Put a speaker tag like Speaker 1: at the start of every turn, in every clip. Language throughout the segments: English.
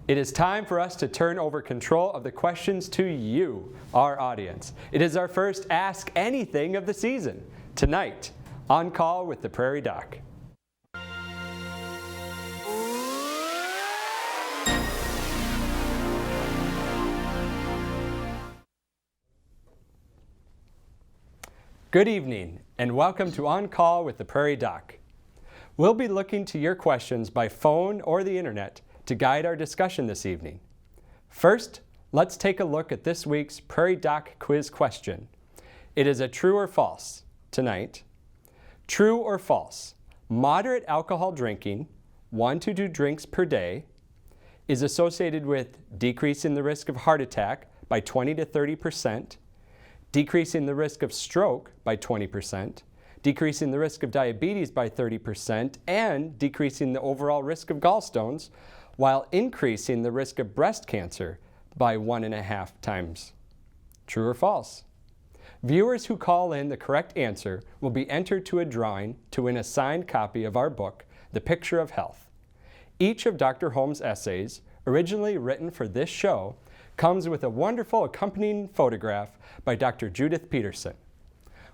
Speaker 1: It is time for us to turn over control of the questions to you, our audience. It is our first Ask Anything of the season. Tonight, On Call with the Prairie Doc. Good evening, and welcome to On Call with the Prairie Doc. We'll be looking to your questions by phone or the internet to guide our discussion this evening. First, let's take a look at this week's Prairie Doc quiz question. It is a true or false tonight. True or false, moderate alcohol drinking, 1 to 2 drinks per day, is associated with decreasing the risk of heart attack by 20 to 30%, decreasing the risk of stroke by 20%, decreasing the risk of diabetes by 30%, and decreasing the overall risk of gallstones, while increasing the risk of breast cancer by 1.5 times. True or false? Viewers who call in the correct answer will be entered to a drawing to win a signed copy of our book, The Picture of Health. Each of Dr. Holmes' essays, originally written for this show, comes with a wonderful accompanying photograph by Dr. Judith Peterson.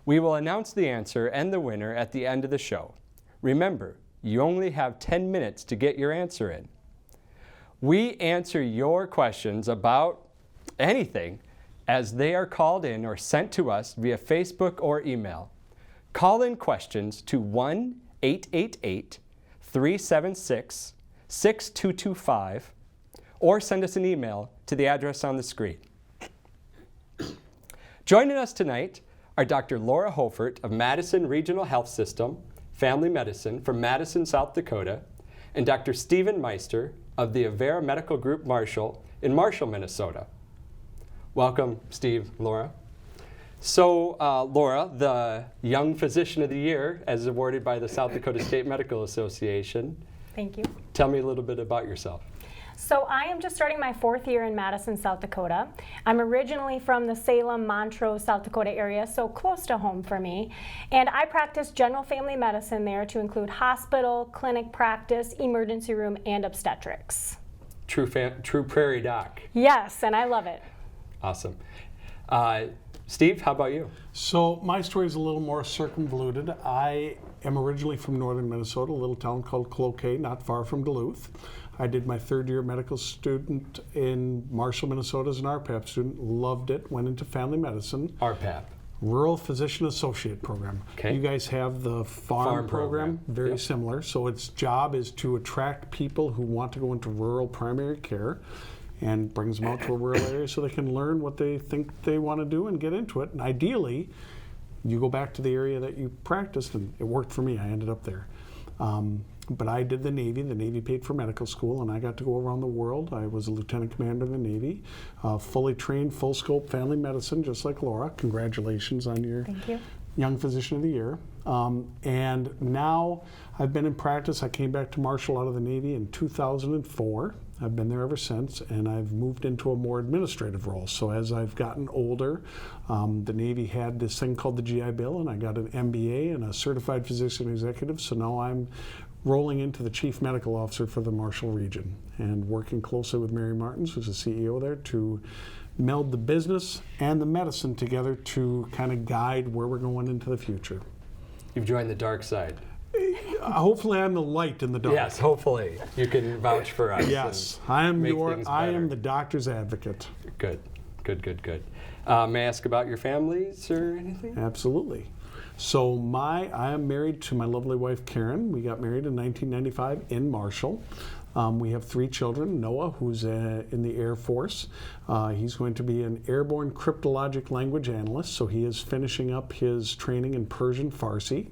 Speaker 1: We will announce the answer and the winner at the end of the show. Remember, you only have 10 minutes to get your answer in. We answer your questions about anything as they are called in or sent to us via Facebook or email. Call in questions to 1-888-376-6225 or send us an email to the address on the screen. Joining us tonight are Dr. Laura Hoefert of Madison Regional Health System, Family Medicine from Madison, South Dakota, and Dr. Steven Meister of the Avera Medical Group Marshall in Marshall, Minnesota. Welcome, Steve, Laura. So, Laura, the Young Physician of the Year, as awarded by the South Dakota State Medical Association.
Speaker 2: Thank you.
Speaker 1: Tell me a little bit about yourself.
Speaker 2: So I am just starting my 4th year in Madison, South Dakota. I'm originally from the Salem, Montrose, South Dakota area, so close to home for me. And I practice general family medicine there to include hospital, clinic practice, emergency room, and obstetrics.
Speaker 1: True Prairie Doc.
Speaker 2: Yes, and I love it.
Speaker 1: Awesome. Steve, how about you?
Speaker 3: So my story is a little more circumvoluted. I am originally from northern Minnesota, a little town called Cloquet, not far from Duluth. I did my 3rd year medical student in Marshall, Minnesota as an RPAP student. Loved it, went into family medicine.
Speaker 1: RPAP?
Speaker 3: Rural Physician Associate Program.
Speaker 1: Okay.
Speaker 3: You guys have the farm program. Very yep. Similar. So its job is to attract people who want to go into rural primary care and brings them out to a rural area so they can learn what they think they want to do and get into it. And ideally, you go back to the area that you practiced, and it worked for me. I ended up there. But I did the Navy. The Navy paid for medical school, and I got to go around the world. I was a lieutenant commander in the Navy, fully trained, full scope family medicine, just like Laura. Congratulations on your
Speaker 2: Thank you.
Speaker 3: Young Physician of the Year. And now I've been in practice. I came back to Marshall out of the Navy in 2004. I've been there ever since, and I've moved into a more administrative role. So as I've gotten older, the Navy had this thing called the GI Bill, and I got an MBA and a certified physician executive. So now I'm rolling into the chief medical officer for the Marshall region and working closely with Mary Martins, who's the CEO there, to meld the business and the medicine together to kind of guide where we're going into the future.
Speaker 1: You've joined the dark side.
Speaker 3: Hopefully I'm the light in the dark.
Speaker 1: Yes, hopefully. You can vouch for us.
Speaker 3: Yes, I am the doctor's advocate.
Speaker 1: Good. May I ask about your families or anything?
Speaker 3: Absolutely. So I am married to my lovely wife, Karen. We got married in 1995 in Marshall. We have 3 children. Noah, who's in the Air Force. He's going to be an airborne cryptologic language analyst, so he is finishing up his training in Persian Farsi.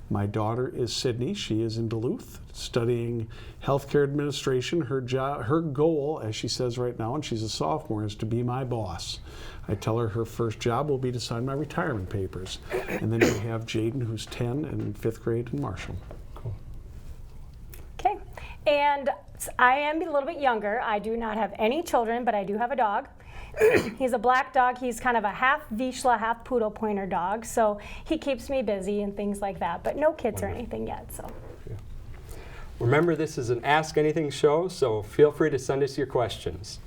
Speaker 3: My daughter is Sydney. She is in Duluth studying healthcare administration. Her goal, as she says right now, and she's a sophomore, is to be my boss. I tell her first job will be to sign my retirement papers. And then we have Jaden, who's 10 and in 5th grade in Marshall.
Speaker 1: Cool.
Speaker 2: Okay, and I am a little bit younger. I do not have any children, but I do have a dog. He's a black dog. He's kind of a half Vizsla, half Poodle Pointer dog, so he keeps me busy and things like that, but no kids or anything yet. So.
Speaker 1: Yeah. Remember, this is an Ask Anything show, so feel free to send us your questions.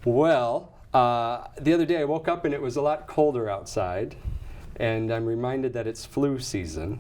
Speaker 1: Well, the other day I woke up and it was a lot colder outside, and I'm reminded that it's flu season.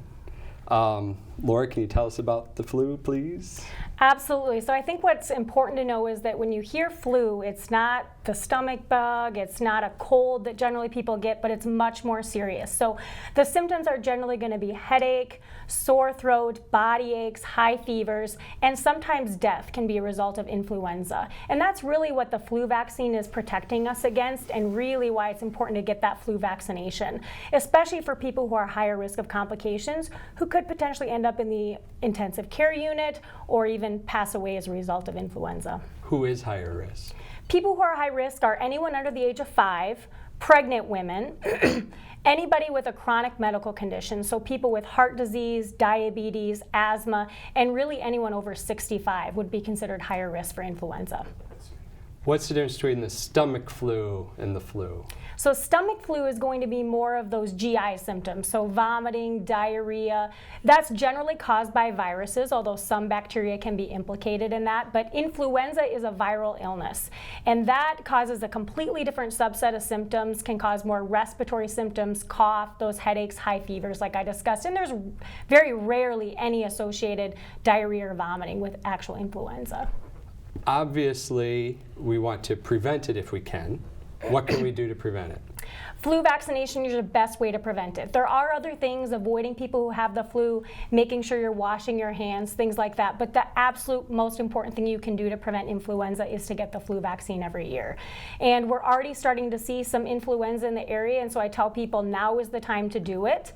Speaker 1: Laura, can you tell us about the flu, please?
Speaker 2: Absolutely. So I think what's important to know is that when you hear flu, it's not the stomach bug, it's not a cold that generally people get, but it's much more serious. So the symptoms are generally going to be headache, sore throat, body aches, high fevers, and sometimes death can be a result of influenza. And that's really what the flu vaccine is protecting us against, and really why it's important to get that flu vaccination, especially for people who are higher risk of complications, who could potentially end up in the intensive care unit or even pass away as a result of influenza.
Speaker 1: Who is higher risk?
Speaker 2: People who are high risk are anyone under the age of 5, pregnant women, anybody with a chronic medical condition, so people with heart disease, diabetes, asthma, and really anyone over 65 would be considered higher risk for influenza.
Speaker 1: What's the difference between the stomach flu and the flu?
Speaker 2: So stomach flu is going to be more of those GI symptoms, so vomiting, diarrhea. That's generally caused by viruses, although some bacteria can be implicated in that. But influenza is a viral illness, and that causes a completely different subset of symptoms, can cause more respiratory symptoms, cough, those headaches, high fevers like I discussed. And there's very rarely any associated diarrhea or vomiting with actual influenza.
Speaker 1: Obviously, we want to prevent it if we can. What can we do to prevent it?
Speaker 2: Flu vaccination is the best way to prevent it. There are other things, avoiding people who have the flu, making sure you're washing your hands, things like that. But the absolute most important thing you can do to prevent influenza is to get the flu vaccine every year. And we're already starting to see some influenza in the area, and so I tell people now is the time to do it.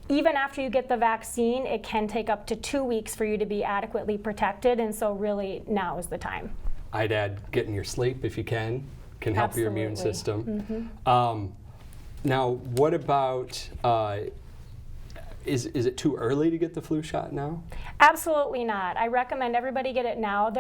Speaker 2: Even after you get the vaccine, it can take up to 2 weeks for you to be adequately protected, and so really now is the time.
Speaker 1: I'd add getting your sleep if you can help your immune system.
Speaker 2: Mm-hmm.
Speaker 1: Now, what about, is it too early to get the flu shot now?
Speaker 2: Absolutely not. I recommend everybody get it now.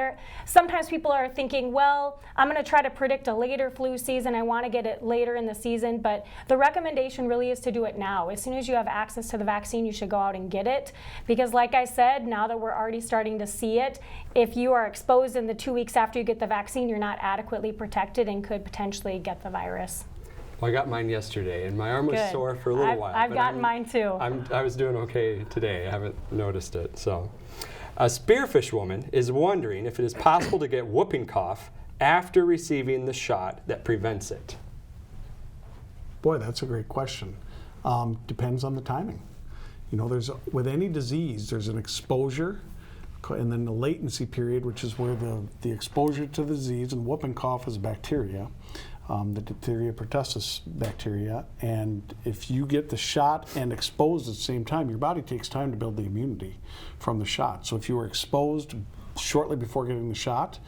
Speaker 2: Sometimes people are thinking, well, I'm going to try to predict a later flu season. I want to get it later in the season, but the recommendation really is to do it now. As soon as you have access to the vaccine, you should go out and get it. Because like I said, now that we're already starting to see it, if you are exposed in the 2 weeks after you get the vaccine, you're not adequately protected and could potentially get the virus.
Speaker 1: Well, I got mine yesterday, and my arm was sore for a little while.
Speaker 2: I've gotten mine too.
Speaker 1: I was doing okay today. I haven't noticed it. So, a spearfish woman is wondering if it is possible to get whooping cough after receiving the shot that prevents it.
Speaker 3: Boy, that's a great question. Depends on the timing. You know, with any disease, there's an exposure, and then the latency period, which is where the exposure to the disease, and whooping cough is bacteria. The diphtheria pertussis bacteria, and if you get the shot and exposed at the same time, your body takes time to build the immunity from the shot. So if you were exposed shortly before getting the shot,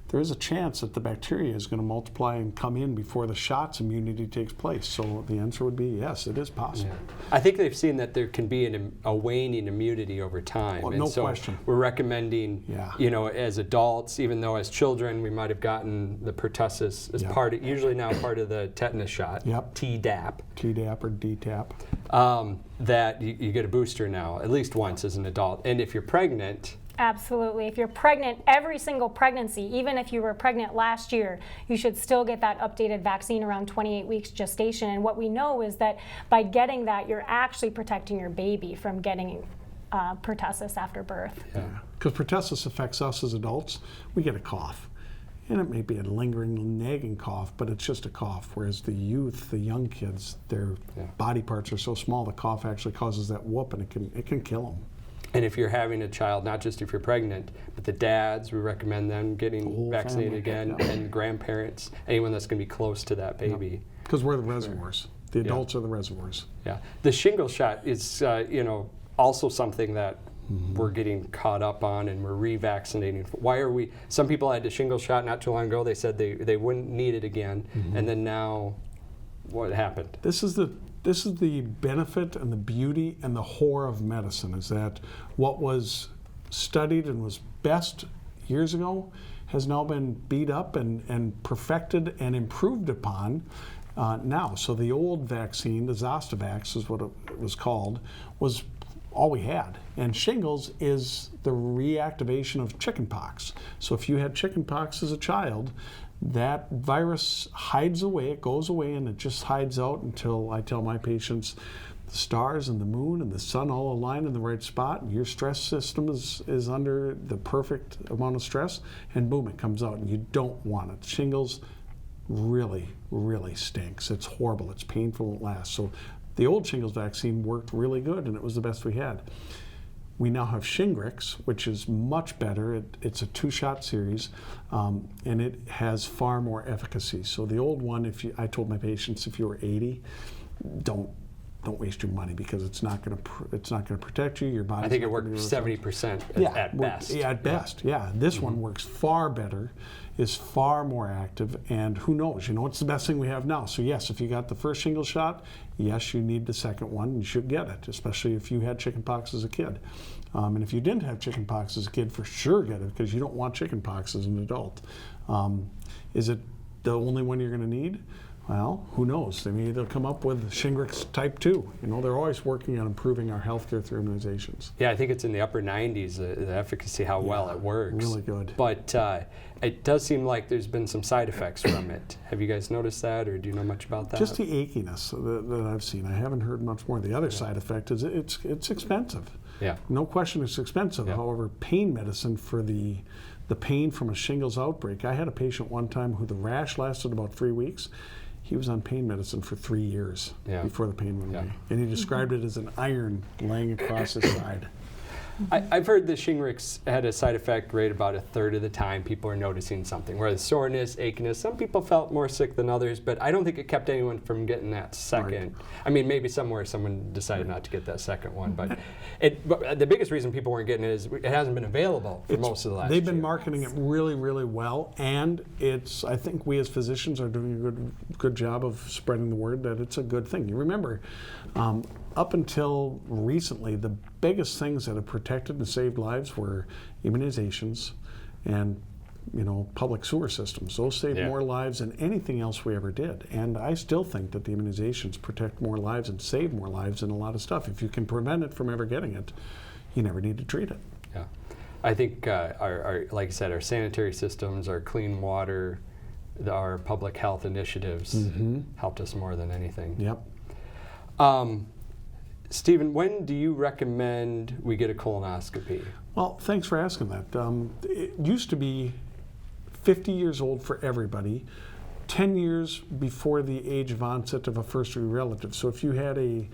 Speaker 3: there is a chance that the bacteria is going to multiply and come in before the shot's immunity takes place. So the answer would be yes, it is possible.
Speaker 1: Yeah. I think they've seen that there can be a waning immunity over time.
Speaker 3: Well,
Speaker 1: and
Speaker 3: no
Speaker 1: so
Speaker 3: question.
Speaker 1: We're recommending, you know, as adults, even though as children we might have gotten the pertussis as usually now part of the tetanus shot, Tdap.
Speaker 3: Tdap or DTaP.
Speaker 1: That you get a booster now, at least once as an adult. And if you're pregnant,
Speaker 2: absolutely. If you're pregnant, every single pregnancy, even if you were pregnant last year, you should still get that updated vaccine around 28 weeks gestation. And what we know is that by getting that, you're actually protecting your baby from getting pertussis after birth.
Speaker 3: Yeah, because pertussis affects us as adults. We get a cough. And it may be a lingering, nagging cough, but it's just a cough. Whereas the youth, the young kids, their body parts are so small, the cough actually causes that whoop, and it can kill them.
Speaker 1: And if you're having a child, not just if you're pregnant, but the dads, we recommend them getting vaccinated again, and grandparents, anyone that's going to be close to that baby.
Speaker 3: Because we're the reservoirs. The adults are the reservoirs.
Speaker 1: Yeah. The shingles shot is, also something that we're getting caught up on, and we're revaccinating. Why are we? Some people had the shingles shot not too long ago. They said they wouldn't need it again, and then now, what happened?
Speaker 3: This is the benefit and the beauty and the horror of medicine, is that what was studied and was best years ago has now been beat up and perfected and improved upon now. So the old vaccine, the Zostavax is what it was called, was all we had. And shingles is the reactivation of chickenpox. So if you had chickenpox as a child, that virus hides away, it goes away, and it just hides out until I tell my patients the stars and the moon and the sun all align in the right spot, and your stress system is under the perfect amount of stress, and boom, it comes out, and you don't want it. Shingles really, really stinks. It's horrible, it's painful, it lasts. So the old shingles vaccine worked really good, and it was the best we had. We now have Shingrix, which is much better. It's a 2-shot series, and it has far more efficacy. So the old one, I told my patients, if you were 80, don't waste your money, because it's not going to protect you. Your body.
Speaker 1: I think it worked 70% at best.
Speaker 3: Yeah, at best. Yeah, this one works far better, is far more active, and who knows? It's the best thing we have now. So yes, if you got the first shingles shot, yes, you need the second one. You should get it, especially if you had chickenpox as a kid. And if you didn't have chickenpox as a kid, for sure get it, because you don't want chickenpox as an adult. Is it the only one you're going to need? Well, who knows? Maybe they'll come up with Shingrix type 2. They're always working on improving our healthcare through immunizations.
Speaker 1: Yeah, I think it's in the upper 90s, the efficacy, how well it works.
Speaker 3: Really good.
Speaker 1: But it does seem like there's been some side effects from it. Have you guys noticed that, or do you know much about that?
Speaker 3: Just the achiness that I've seen. I haven't heard much more. The other side effect is it's expensive.
Speaker 1: Yeah.
Speaker 3: No question it's expensive.
Speaker 1: Yeah.
Speaker 3: However, pain medicine for the pain from a shingles outbreak. I had a patient one time who the rash lasted about 3 weeks. He was on pain medicine for 3 years before the pain went away. And he described it as an iron laying across his side.
Speaker 1: I've heard the Shingrix had a side effect rate about a third of the time people are noticing something, whereas soreness, achiness, some people felt more sick than others, but I don't think it kept anyone from getting that second. Right. I mean, maybe somewhere someone decided not to get that second one, but the biggest reason people weren't getting it is it hasn't been available for most of the last year.
Speaker 3: They've been marketing it really, really well, and I think we as physicians are doing a good job of spreading the word that it's a good thing. You remember, up until recently, the biggest things that have protected and saved lives were immunizations and public sewer systems. Those saved more lives than anything else we ever did. And I still think that the immunizations protect more lives and save more lives than a lot of stuff. If you can prevent it from ever getting it, you never need to treat it.
Speaker 1: Yeah, I think our like I said, our sanitary systems, our clean water, our public health initiatives helped us more than anything.
Speaker 3: Yep.
Speaker 1: Stephen, when do you recommend we get a colonoscopy?
Speaker 3: Well, thanks for asking that. It used to be 50 years old for everybody, 10 years before the age of onset of a first-degree relative. So if you had I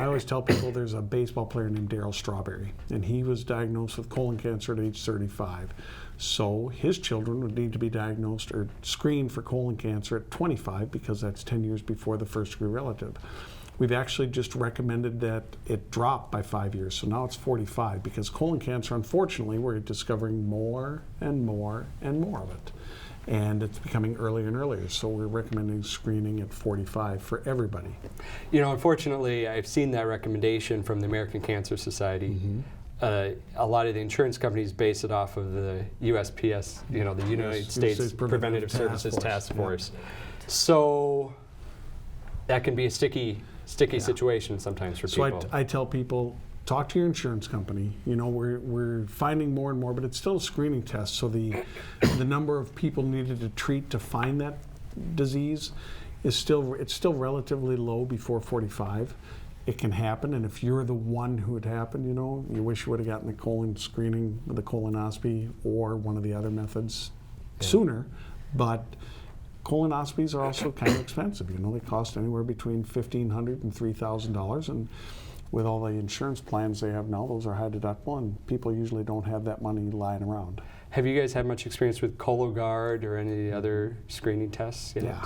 Speaker 3: always tell people there's a baseball player named Darryl Strawberry, and he was diagnosed with colon cancer at age 35. So his children would need to be diagnosed or screened for colon cancer at 25, because that's 10 years before the first-degree relative. We've actually just recommended that it drop by 5 years, so now it's 45, because colon cancer, unfortunately, we're discovering more and more and more of it. And it's becoming earlier and earlier, so we're recommending screening at 45 for everybody.
Speaker 1: Unfortunately, I've seen that recommendation from the American Cancer Society. A lot of the insurance companies base it off of the USPS, the United States Preventative Services Task Force. So that can be a sticky situation sometimes for people.
Speaker 3: So I tell people, talk to your insurance company. We're finding more and more, but it's still a screening test. So the number of people needed to treat to find that disease is still relatively low before 45. It can happen, and if you're the one who it happened, you wish you would have gotten the colon screening, the colonoscopy, or one of the other methods sooner. But colonoscopies are also kind of expensive. They cost anywhere between $1,500 and $3,000, and with all the insurance plans they have now, those are high deductible, and people usually don't have that money lying around.
Speaker 1: Have you guys had much experience with Cologuard or any of the other screening tests yet?
Speaker 3: Yeah.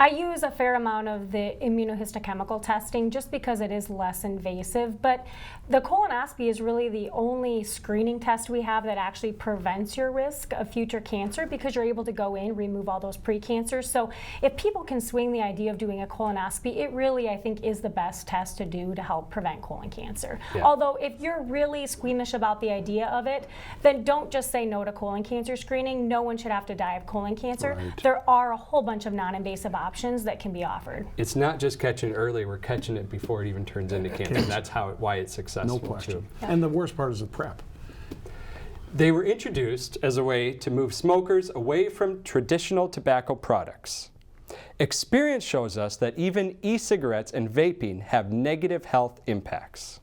Speaker 2: I use a fair amount of the immunohistochemical testing just because it is less invasive, but the colonoscopy is really the only screening test we have that actually prevents your risk of future cancer, because you're able to go in, remove all those precancers. So if people can swing the idea of doing a colonoscopy, it really, I think, is the best test to do to help prevent colon cancer. Yeah. Although if you're really squeamish about the idea of it, then don't just say no to colon cancer screening. No one should have to die of colon cancer. Right. There are a whole bunch of non-invasive options options that can be offered.
Speaker 1: It's not just catching it early, we're catching it before it even turns into cancer. And that's why it's successful.
Speaker 3: No question.
Speaker 1: Too.
Speaker 2: Yeah.
Speaker 3: And the worst part is the prep.
Speaker 1: They were introduced as a way to move smokers away from traditional tobacco products. Experience shows us that even e-cigarettes and vaping have negative health impacts.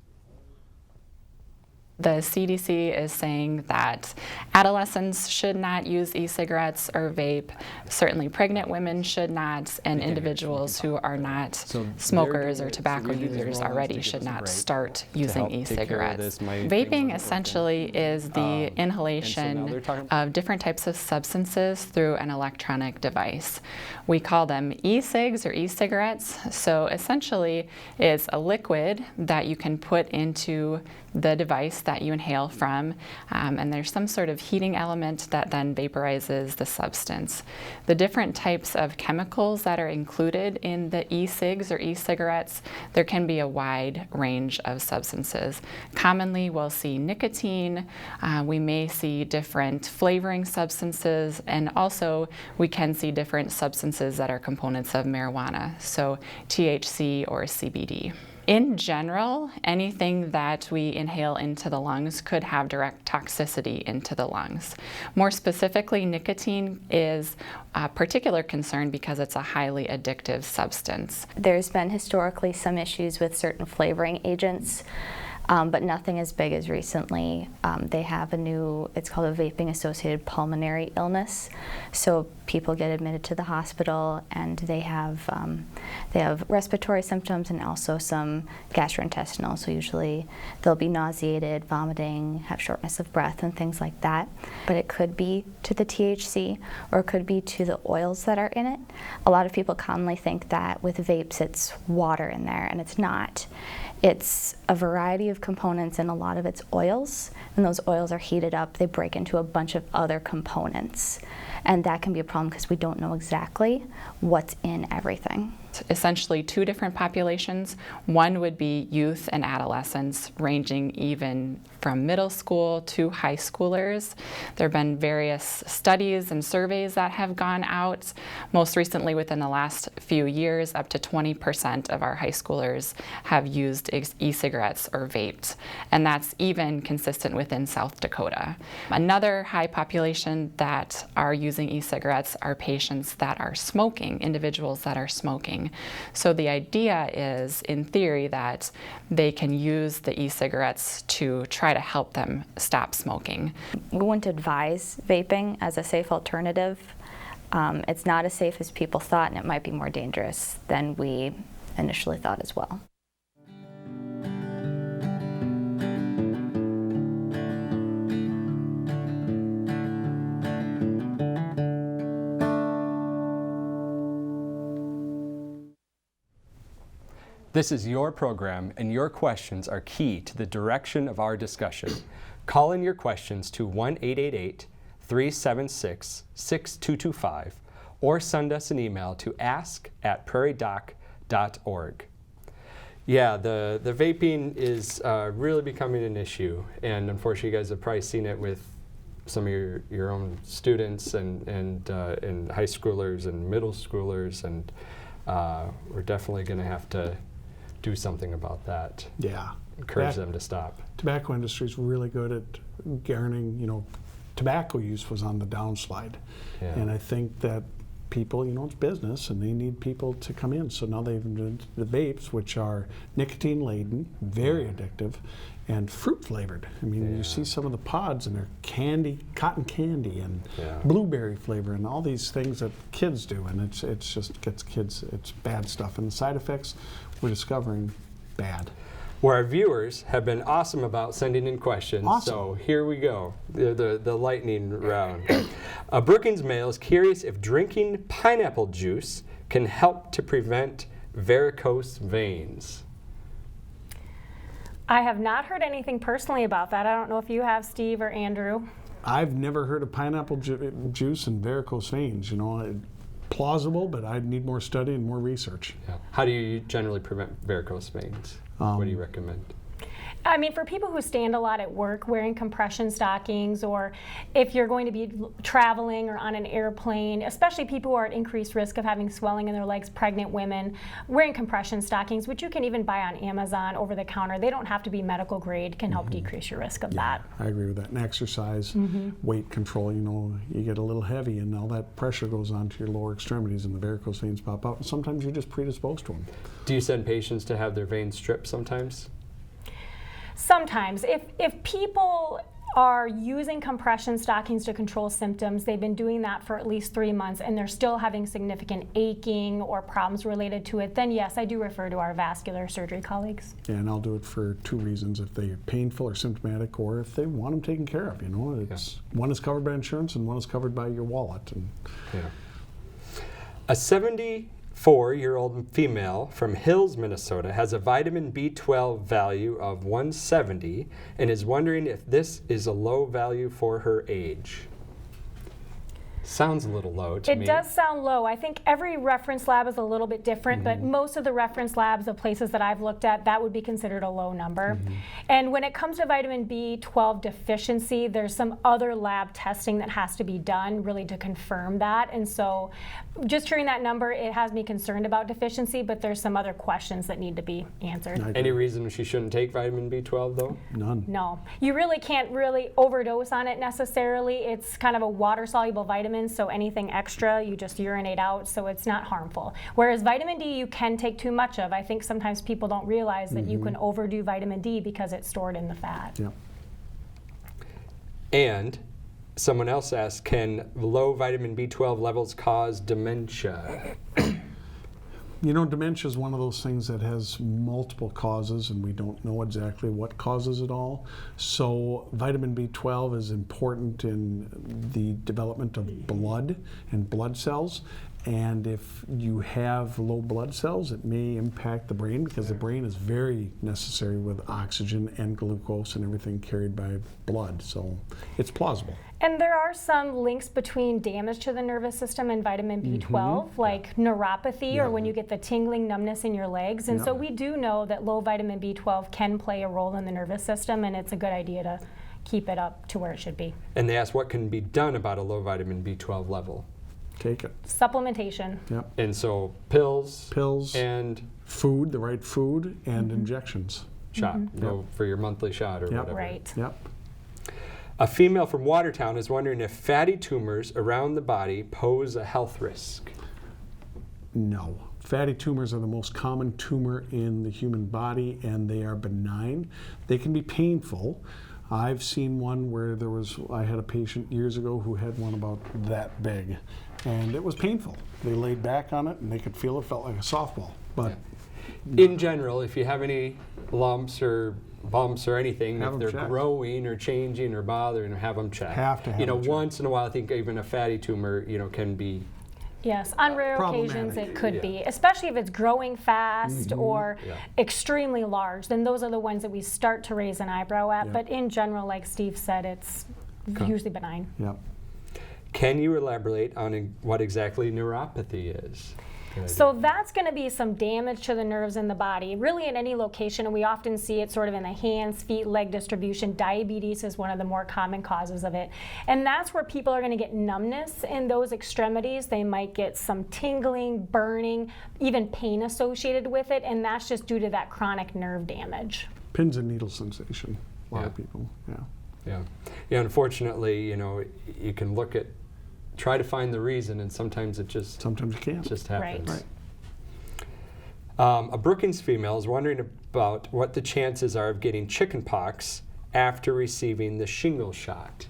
Speaker 4: The CDC is saying that adolescents should not use e-cigarettes or vape. Certainly pregnant women should not, and individuals who are not smokers or tobacco users already should not start using e-cigarettes. Vaping essentially is the inhalation of different types of substances through an electronic device. We call them e-cigs or e-cigarettes. So essentially it's a liquid that you can put into the device that you inhale from, and there's some sort of heating element that then vaporizes the substance. The different types of chemicals that are included in the e-cigs or e-cigarettes, there can be a wide range of substances. Commonly we'll see nicotine, we may see different flavoring substances, and also we can see different substances that are components of marijuana, so THC or CBD. In general, anything that we inhale into the lungs could have direct toxicity into the lungs. More specifically, nicotine is a particular concern because it's a highly addictive substance.
Speaker 5: There's been historically some issues with certain flavoring agents, but nothing as big as recently. They have it's called a vaping-associated pulmonary illness. So people get admitted to the hospital and they have respiratory symptoms and also some gastrointestinal. So usually they'll be nauseated, vomiting, have shortness of breath and things like that. But it could be to the THC or it could be to the oils that are in it. A lot of people commonly think that with vapes it's water in there, and it's not. It's a variety of components and a lot of it's oils, and those oils are heated up, they break into a bunch of other components. And that can be a problem because we don't know exactly what's in everything.
Speaker 4: Essentially two different populations. One would be youth and adolescents, ranging even from middle school to high schoolers. There have been various studies and surveys that have gone out. Most recently, within the last few years, up to 20% of our high schoolers have used e-cigarettes or vaped, and that's even consistent within South Dakota. Another high population that are using e-cigarettes are patients that are smoking, individuals that are smoking. So the idea is, in theory, that they can use the e-cigarettes to try to help them stop smoking.
Speaker 5: We wouldn't advise vaping as a safe alternative. It's not as safe as people thought, and it might be more dangerous than we initially thought as well.
Speaker 1: This is your program, and your questions are key to the direction of our discussion. Call in your questions to 1-888-376-6225 or send us an email to ask@prairiedoc.org. Yeah, the vaping is really becoming an issue, and unfortunately you guys have probably seen it with some of your own students and high schoolers and middle schoolers, and we're definitely going to have to do something about that.
Speaker 3: Yeah.
Speaker 1: Encourage them to stop.
Speaker 3: Tobacco industry is really good at garnering, tobacco use was on the downslide.
Speaker 1: Yeah.
Speaker 3: And I think that people, it's business and they need people to come in. So now they've invented the vapes, which are nicotine laden, very addictive, and fruit flavored. I mean, you see some of the pods and they're candy, cotton candy, and blueberry flavor, and all these things that kids do, and it's just gets kids. It's bad stuff, and the side effects we're discovering bad.
Speaker 1: Well, our viewers have been awesome about sending in questions.
Speaker 3: Awesome.
Speaker 1: So here we go, the lightning round. Brookings male is curious if drinking pineapple juice can help to prevent varicose veins.
Speaker 2: I have not heard anything personally about that. I don't know if you have, Steve or Andrew.
Speaker 3: I've never heard of pineapple juice and varicose veins. Plausible, but I'd need more study and more research.
Speaker 1: Yeah. How do you generally prevent varicose veins? What do you recommend?
Speaker 2: I mean, for people who stand a lot at work, wearing compression stockings, or if you're going to be traveling or on an airplane, especially people who are at increased risk of having swelling in their legs, pregnant women, wearing compression stockings, which you can even buy on Amazon over the counter. They don't have to be medical grade, can help decrease your risk of that.
Speaker 3: I agree with that. And exercise, weight control, you get a little heavy and all that pressure goes onto your lower extremities and the varicose veins pop out. And sometimes you're just predisposed to them.
Speaker 1: Do you send patients to have their veins stripped sometimes?
Speaker 2: Sometimes. If people are using compression stockings to control symptoms, they've been doing that for at least 3 months, and they're still having significant aching or problems related to it, then yes, I do refer to our vascular surgery colleagues.
Speaker 3: Yeah, and I'll do it for 2 reasons: if they're painful or symptomatic, or if they want them taken care of. It's one is covered by insurance and one is covered by your wallet. And
Speaker 1: A 74-year-old female from Hills, Minnesota has a vitamin B12 value of 170 and is wondering if this is a low value for her age. Sounds a little low to me.
Speaker 2: It does sound low. I think every reference lab is a little bit different, but most of the reference labs of places that I've looked at, that would be considered a low number. And when it comes to vitamin B12 deficiency, there's some other lab testing that has to be done really to confirm that. And so just hearing that number, it has me concerned about deficiency, but there's some other questions that need to be answered.
Speaker 1: Any reason she shouldn't take vitamin B12 though?
Speaker 3: None.
Speaker 2: No. You really can't really overdose on it necessarily. It's kind of a water-soluble vitamin, so anything extra you just urinate out, so it's not harmful. Whereas vitamin D you can take too much of. I think sometimes people don't realize that you can overdo vitamin D because it's stored in the fat.
Speaker 3: Yep.
Speaker 1: And someone else asked, can low vitamin B12 levels cause dementia?
Speaker 3: Dementia is one of those things that has multiple causes, and we don't know exactly what causes it all. So vitamin B12 is important in the development of blood and blood cells. And if you have low blood cells, it may impact the brain, because the brain is very necessary with oxygen and glucose and everything carried by blood. So it's plausible.
Speaker 2: And there are some links between damage to the nervous system and vitamin B12, like neuropathy, or when you get the tingling, numbness in your legs. And so we do know that low vitamin B12 can play a role in the nervous system, and it's a good idea to keep it up to where it should be.
Speaker 1: And they asked what can be done about a low vitamin B12 level.
Speaker 3: Take it.
Speaker 2: Supplementation.
Speaker 3: Yep.
Speaker 1: And so pills and
Speaker 3: food, the right food, and injections.
Speaker 1: Shot, for your monthly shot or whatever.
Speaker 2: Right.
Speaker 3: Yep.
Speaker 1: A female from Watertown is wondering if fatty tumors around the body pose a health risk.
Speaker 3: No. Fatty tumors are the most common tumor in the human body, and they are benign. They can be painful. I've seen one where I had a patient years ago who had one about that big, and it was painful. They laid back on it and they could feel it, felt like a softball. But
Speaker 1: in general, if you have any lumps or bumps or anything, if they're growing or changing or bothering, have them checked.
Speaker 3: Have to have them checked.
Speaker 1: Once in a while, I think even a fatty tumor, can be.
Speaker 2: Yes, on rare occasions it could be, especially if it's growing fast or extremely large. Then those are the ones that we start to raise an eyebrow at. But in general, like Steve said, it's usually benign.
Speaker 3: Yep.
Speaker 1: Can you elaborate on what exactly neuropathy is?
Speaker 2: So that's going to be some damage to the nerves in the body, really in any location, and we often see it sort of in the hands, feet, leg distribution. Diabetes is one of the more common causes of it. And that's where people are going to get numbness in those extremities. They might get some tingling, burning, even pain associated with it, and that's just due to that chronic nerve damage.
Speaker 3: Pins and needle sensation, a lot of people,
Speaker 1: Yeah, unfortunately, you can try to find the reason, and sometimes it just
Speaker 3: you can't.
Speaker 1: Just happens.
Speaker 3: Right.
Speaker 1: A Brookings female is wondering about what the chances are of getting chickenpox after receiving the shingles shot.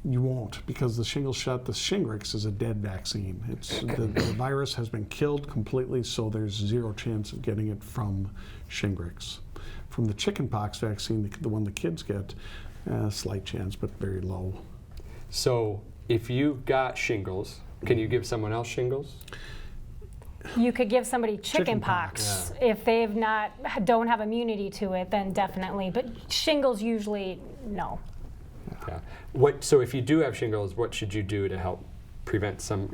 Speaker 3: You won't, because the shingles shot, the Shingrix, is a dead vaccine. The virus has been killed completely, so there's zero chance of getting it from Shingrix. From the chickenpox vaccine, the one the kids get, slight chance, but very low.
Speaker 1: So if you've got shingles, can you give someone else shingles?
Speaker 2: You could give somebody chickenpox. If they've don't have immunity to it, then definitely. But shingles usually, no.
Speaker 1: Yeah. So if you do have shingles, what should you do to help prevent some,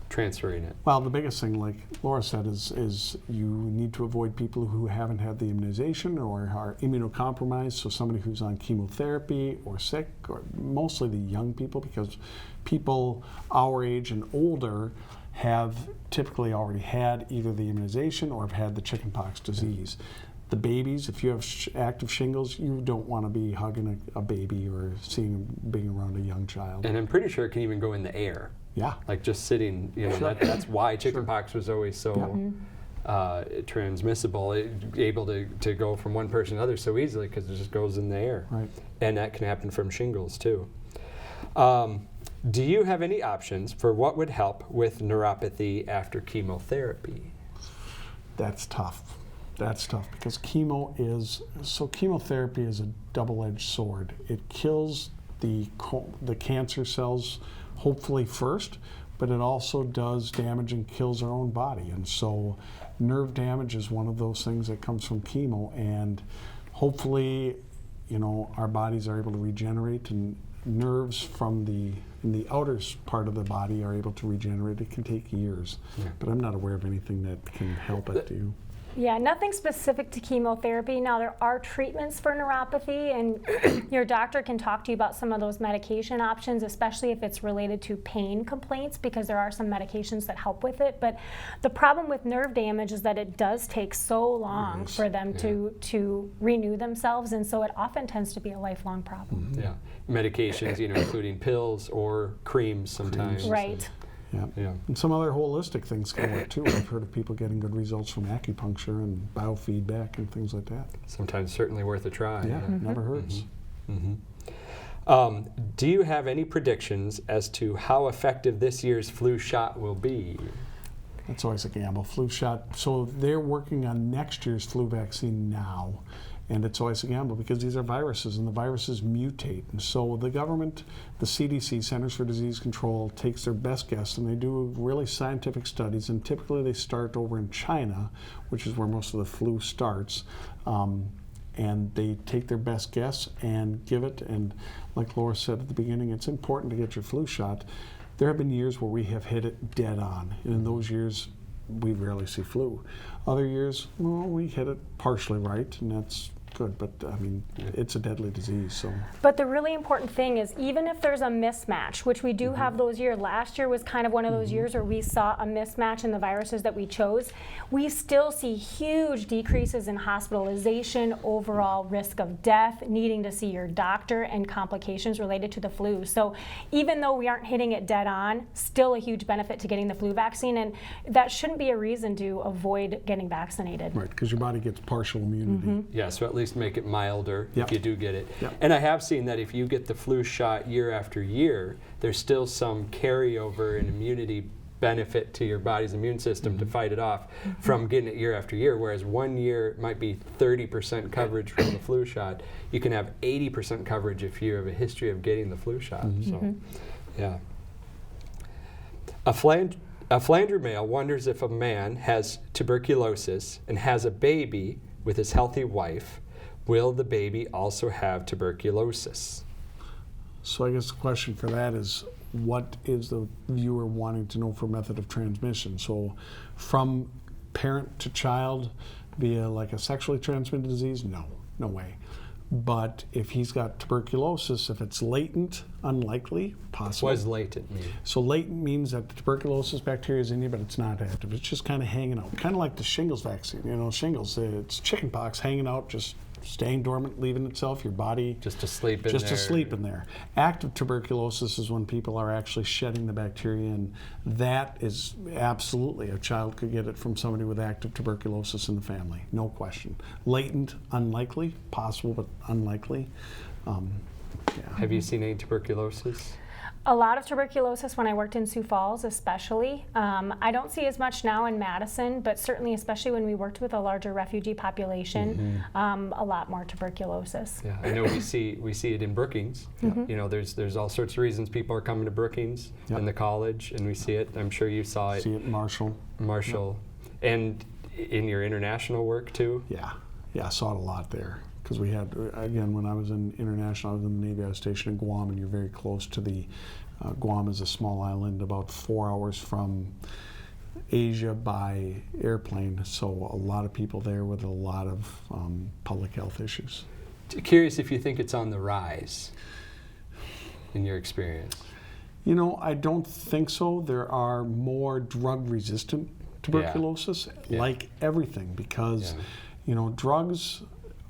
Speaker 1: transferring it?
Speaker 3: Well, the biggest thing, like Laura said, is you need to avoid people who haven't had the immunization or are immunocompromised, so somebody who's on chemotherapy or sick, or mostly the young people, because people our age and older have typically already had either the immunization or have had the chickenpox disease. The babies, if you have active shingles, you don't want to be hugging a baby or being around a young child.
Speaker 1: And I'm pretty sure it can even go in the air.
Speaker 3: Yeah.
Speaker 1: Like just sitting, that's why chickenpox was always so transmissible, able to go from one person to another so easily because it just goes in the air.
Speaker 3: Right.
Speaker 1: And that can happen from shingles too. Do you have any options for what would help with neuropathy after chemotherapy?
Speaker 3: That's tough. That's tough because chemotherapy is a double-edged sword. It kills the cancer cells hopefully first, but it also does damage and kills our own body. And so nerve damage is one of those things that comes from chemo, and hopefully, our bodies are able to regenerate, and nerves in the outer part of the body are able to regenerate. It can take years, but I'm not aware of anything that can help it. Do you?
Speaker 2: Yeah, nothing specific to chemotherapy. Now, there are treatments for neuropathy, and your doctor can talk to you about some of those medication options, especially if it's related to pain complaints, because there are some medications that help with it. But the problem with nerve damage is that it does take so long for them to renew themselves, and so it often tends to be a lifelong problem.
Speaker 1: Yeah, medications, including pills or creams sometimes.
Speaker 2: Right.
Speaker 3: Yeah. And some other holistic things can work too. I've heard of people getting good results from acupuncture and biofeedback and things like that.
Speaker 1: Sometimes certainly worth a try.
Speaker 3: Yeah, never hurts.
Speaker 1: Do you have any predictions as to how effective this year's flu shot will be?
Speaker 3: That's always a gamble. Flu shot. So they're working on next year's flu vaccine now. And it's always a gamble because these are viruses, and the viruses mutate. And so the government, the CDC, Centers for Disease Control, takes their best guess, and they do really scientific studies. And typically they start over in China, which is where most of the flu starts. And they take their best guess and give it. And like Laura said at the beginning, it's important to get your flu shot. There have been years where we have hit it dead on. And in those years, we rarely see flu. Other years, well, we hit it partially right, and that's good, but it's a deadly disease. So.
Speaker 2: But the really important thing is, even if there's a mismatch, which we do have those years, last year was kind of one of those years where we saw a mismatch in the viruses that we chose, we still see huge decreases in hospitalization, overall risk of death, needing to see your doctor, and complications related to the flu. So even though we aren't hitting it dead on, still a huge benefit to getting the flu vaccine, and that shouldn't be a reason to avoid getting vaccinated.
Speaker 3: Right, because your body gets partial immunity.
Speaker 1: Yeah, so at least make it milder if you do get it.
Speaker 3: Yep.
Speaker 1: And I have seen that if you get the flu shot year after year, there's still some carryover and immunity benefit to your body's immune system to fight it off from getting it year after year, whereas 1 year might be 30% coverage from the flu shot. You can have 80% coverage if you have a history of getting the flu shot. So, yeah. A Flandre male wonders if a man has tuberculosis and has a baby with his healthy wife, will the baby also have tuberculosis?
Speaker 3: So I guess the question for that is, what is the viewer wanting to know for method of transmission? So from parent to child via like a sexually transmitted disease? No way. But if he's got tuberculosis, if it's latent, unlikely, possible.
Speaker 1: What does latent mean?
Speaker 3: So latent means that the tuberculosis bacteria is in you, but it's not active. It's just kind of hanging out. Kind of like the shingles vaccine. Shingles, it's chickenpox hanging out, just staying dormant, leaving itself, your body
Speaker 1: just asleep in
Speaker 3: just
Speaker 1: there.
Speaker 3: asleep in there. Active tuberculosis is when people are actually shedding the bacteria, and that is absolutely, a child could get it from somebody with active tuberculosis in the family, no question. Latent, unlikely, possible, but unlikely.
Speaker 1: Have you seen any tuberculosis?
Speaker 2: A lot of tuberculosis when I worked in Sioux Falls, especially. I don't see as much now in Madison, but certainly, especially when we worked with a larger refugee population, a lot more tuberculosis.
Speaker 1: Yeah, I know we see it in Brookings. There's all sorts of reasons people are coming to Brookings in the college, and we see it. I'm sure you saw it.
Speaker 3: See it in Marshall.
Speaker 1: And in your international work too.
Speaker 3: Yeah, I saw it a lot there. Because we had, again, when I was in international, I was in the Navy, I was stationed in Guam, and you're very close to the Guam is a small island about 4 hours from Asia by airplane, so a lot of people there with a lot of public health issues.
Speaker 1: Curious if you think it's on the rise in your experience.
Speaker 3: You know, I don't think so. There are more drug-resistant tuberculosis, like everything, because you know, drugs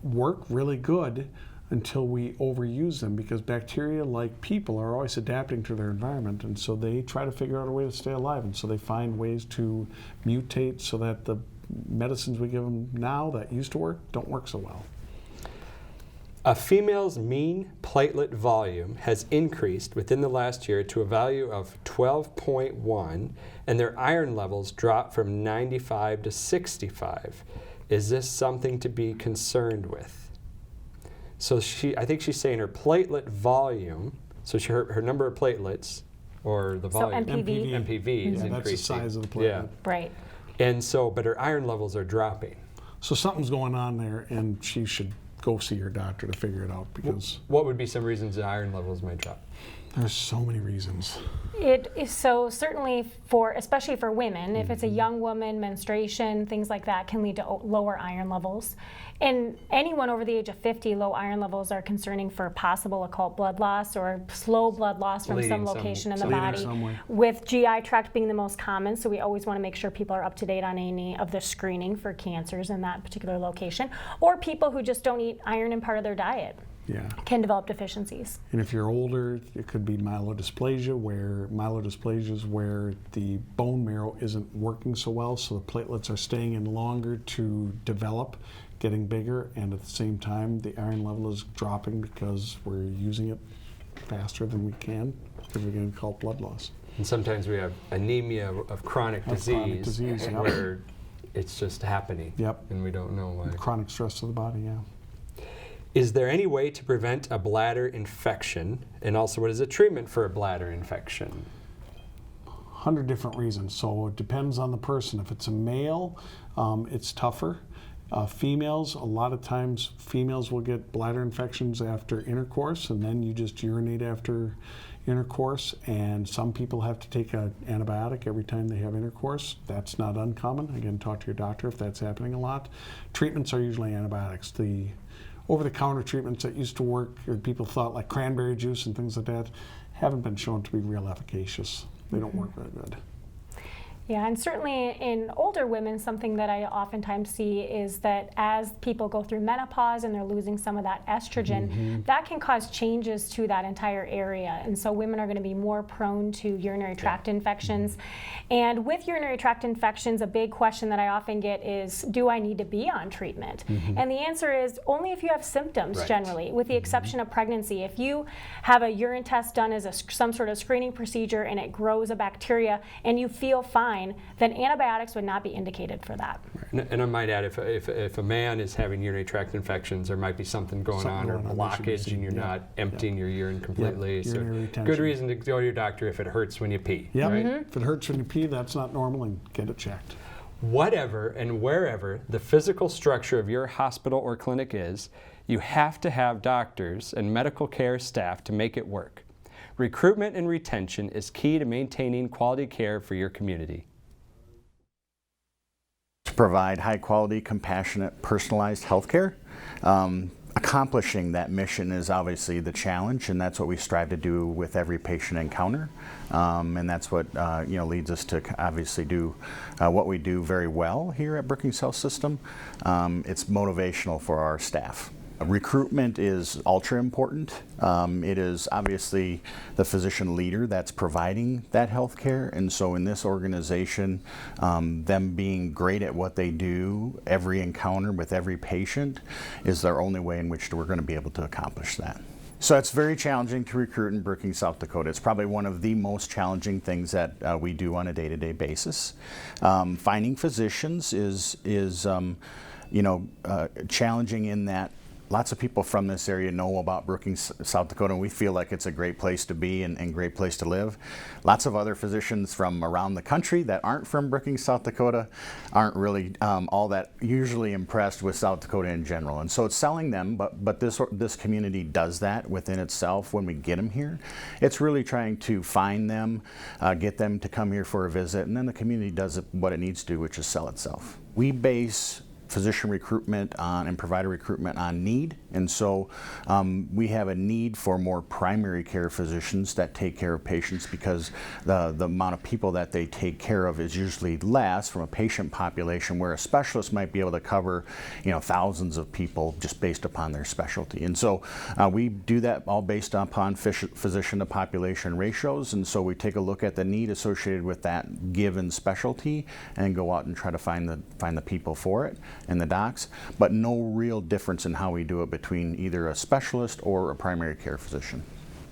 Speaker 3: work really good until we overuse them, because bacteria, like people, are always adapting to their environment, and so they try to figure out a way to stay alive, and so they find ways to mutate so that the medicines we give them now that used to work don't work so well.
Speaker 1: A female's mean platelet volume has increased within the last year to a value of 12.1, and their iron levels dropped from 95 to 65. Is this something to be concerned with? So I think she's saying her platelet volume, so her number of platelets, or the volume.
Speaker 2: So MPV.
Speaker 1: MPV is increasing.
Speaker 3: That's the size of the platelet.
Speaker 1: Yeah.
Speaker 2: Right.
Speaker 1: And so, but her iron levels are dropping.
Speaker 3: So something's going on there, and she should go see her doctor to figure it out, because
Speaker 1: What would be some reasons the iron levels might drop?
Speaker 3: there's so many reasons.
Speaker 2: It is so certainly especially for women, if it's a young woman, menstruation, things like that can lead to lower iron levels. And anyone over the age of 50, low iron levels are concerning for possible occult blood loss or slow blood loss from some location in the body, with GI tract being the most common. So we always want to make sure people are up to date on any of the screening for cancers in that particular location, or people who just don't eat iron in part of their diet. Can develop deficiencies.
Speaker 3: And if you're older, it could be myelodysplasia, where the bone marrow isn't working so well, so the platelets are staying in longer to develop, getting bigger, and at the same time the iron level is dropping because we're using it faster than we can because we're getting called blood loss.
Speaker 1: And sometimes we have anemia of chronic disease where it's just happening, and we don't know why.
Speaker 3: Chronic stress to the body,
Speaker 1: Is there any way to prevent a bladder infection? And also, what is the treatment for a bladder infection?
Speaker 3: 100 different reasons. So it depends on the person. If it's a male, it's tougher. Females, a lot of times females will get bladder infections after intercourse, and then you just urinate after intercourse, and some people have to take an antibiotic every time they have intercourse. That's not uncommon. Again, talk to your doctor if that's happening a lot. Treatments are usually antibiotics. The over-the-counter treatments that used to work, or people thought like cranberry juice and things like that, haven't been shown to be real efficacious. They don't work very good.
Speaker 2: Yeah, and certainly in older women, something that I oftentimes see is that as people go through menopause and they're losing some of that estrogen, that can cause changes to that entire area. And so women are going to be more prone to urinary tract infections. And with urinary tract infections, a big question that I often get is, do I need to be on treatment? And the answer is only if you have symptoms, generally, with the exception of pregnancy. If you have a urine test done as some sort of screening procedure and it grows a bacteria and you feel fine, then antibiotics would not be indicated for that.
Speaker 1: And I might add, if a man is having urinary tract infections, there might be something going on, or blockage, and you're not emptying your urine completely. So good reason to go to your doctor if it hurts when you pee. Right?
Speaker 3: If it hurts when you pee, that's not normal, and get it checked.
Speaker 1: Whatever and wherever the physical structure of your hospital or clinic is, you have to have doctors and medical care staff to make it work. Recruitment and retention is key to maintaining quality care for your community.
Speaker 6: To provide high quality, compassionate, personalized health care. Accomplishing that mission is obviously the challenge, and that's what we strive to do with every patient encounter. And that's what leads us to obviously do what we do very well here at Brookings Health System. It's motivational for our staff. Recruitment is ultra important. It is obviously the physician leader that's providing that health care, and so in this organization, them being great at what they do, every encounter with every patient, is their only way in which we're going to be able to accomplish that. So it's very challenging to recruit in Brookings, South Dakota. It's probably one of the most challenging things that we do on a day-to-day basis. Finding physicians is challenging in that lots of people from this area know about Brookings, South Dakota, and we feel like it's a great place to be and great place to live. Lots of other physicians from around the country that aren't from Brookings, South Dakota aren't really all that usually impressed with South Dakota in general. And so it's selling them, but this community does that within itself when we get them here. It's really trying to find them, get them to come here for a visit, and then the community does what it needs to do, which is sell itself. We base physician recruitment and provider recruitment on need, and so we have a need for more primary care physicians that take care of patients, because the amount of people that they take care of is usually less from a patient population, where a specialist might be able to cover thousands of people just based upon their specialty. And so we do that all based upon physician to population ratios, and so we take a look at the need associated with that given specialty and go out and try to find the people for it and the docs, but no real difference in how we do it between either a specialist or a primary care physician.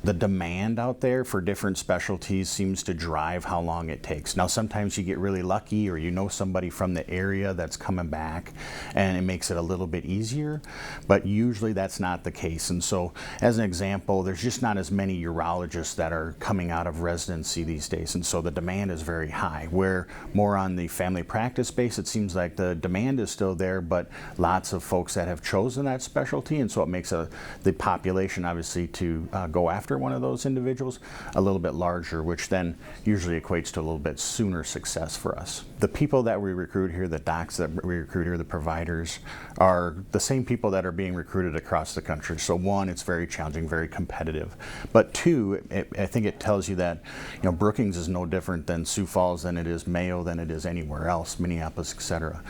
Speaker 6: The demand out there for different specialties seems to drive how long it takes. Now, sometimes you get really lucky, or somebody from the area that's coming back, and it makes it a little bit easier, but usually that's not the case. And so, as an example, there's just not as many urologists that are coming out of residency these days, and so the demand is very high. Where more on the family practice base, it seems like the demand is still there, but lots of folks that have chosen that specialty, and so it makes the population, obviously, to go after one of those individuals a little bit larger, which then usually equates to a little bit sooner success for us. The people that we recruit here, the docs that we recruit here, the providers, are the same people that are being recruited across the country. So one, it's very challenging, very competitive. But two, I think it tells you that Brookings is no different than Sioux Falls, than it is Mayo, than it is anywhere else, Minneapolis, etc.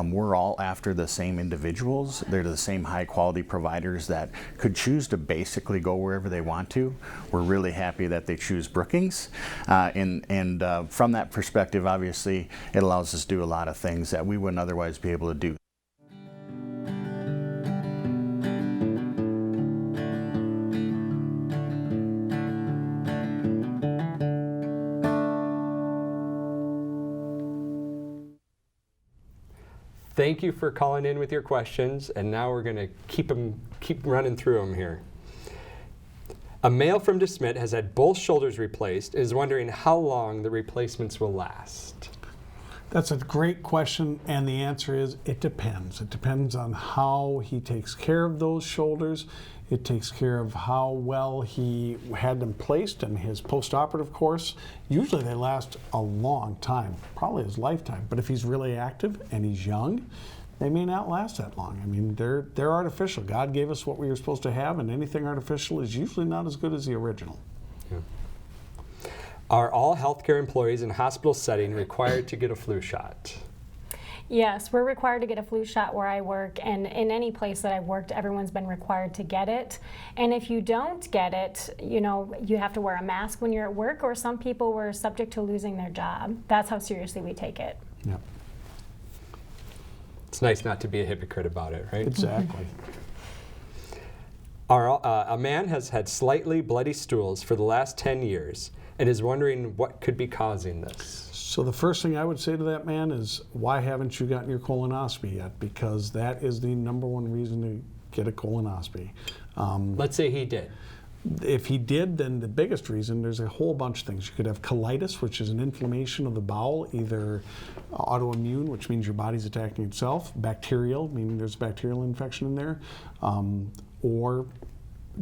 Speaker 6: We're all after the same individuals. They're the same high quality providers that could choose to basically go wherever they want to. We're really happy that they choose Brookings, and from that perspective, obviously, it allows us to do a lot of things that we wouldn't otherwise be able to do.
Speaker 1: Thank you for calling in with your questions, and now we're going to keep running through them here. A male from DeSmet has had both shoulders replaced and is wondering how long the replacements will last.
Speaker 3: That's a great question, and the answer is it depends. It depends on how he takes care of those shoulders. It takes care of how well he had them placed and his post-operative course. Usually they last a long time, probably his lifetime. But if he's really active and he's young, they may not last that long. I mean, they're artificial. God gave us what we were supposed to have, and anything artificial is usually not as good as the original.
Speaker 1: Yeah. Are all healthcare employees in a hospital setting required to get a flu shot?
Speaker 2: Yes, we're required to get a flu shot where I work, and in any place that I've worked, everyone's been required to get it. And if you don't get it, you have to wear a mask when you're at work, or some people were subject to losing their job. That's how seriously we take it.
Speaker 3: Yeah.
Speaker 1: It's nice not to be a hypocrite about it, right?
Speaker 3: Exactly.
Speaker 1: A man has had slightly bloody stools for the last 10 years and is wondering what could be causing this.
Speaker 3: So the first thing I would say to that man is, why haven't you gotten your colonoscopy yet? Because that is the #1 reason to get a colonoscopy.
Speaker 1: Let's say he did.
Speaker 3: If he did, then the biggest reason, there's a whole bunch of things. You could have colitis, which is an inflammation of the bowel, either autoimmune, which means your body's attacking itself, bacterial, meaning there's bacterial infection in there, or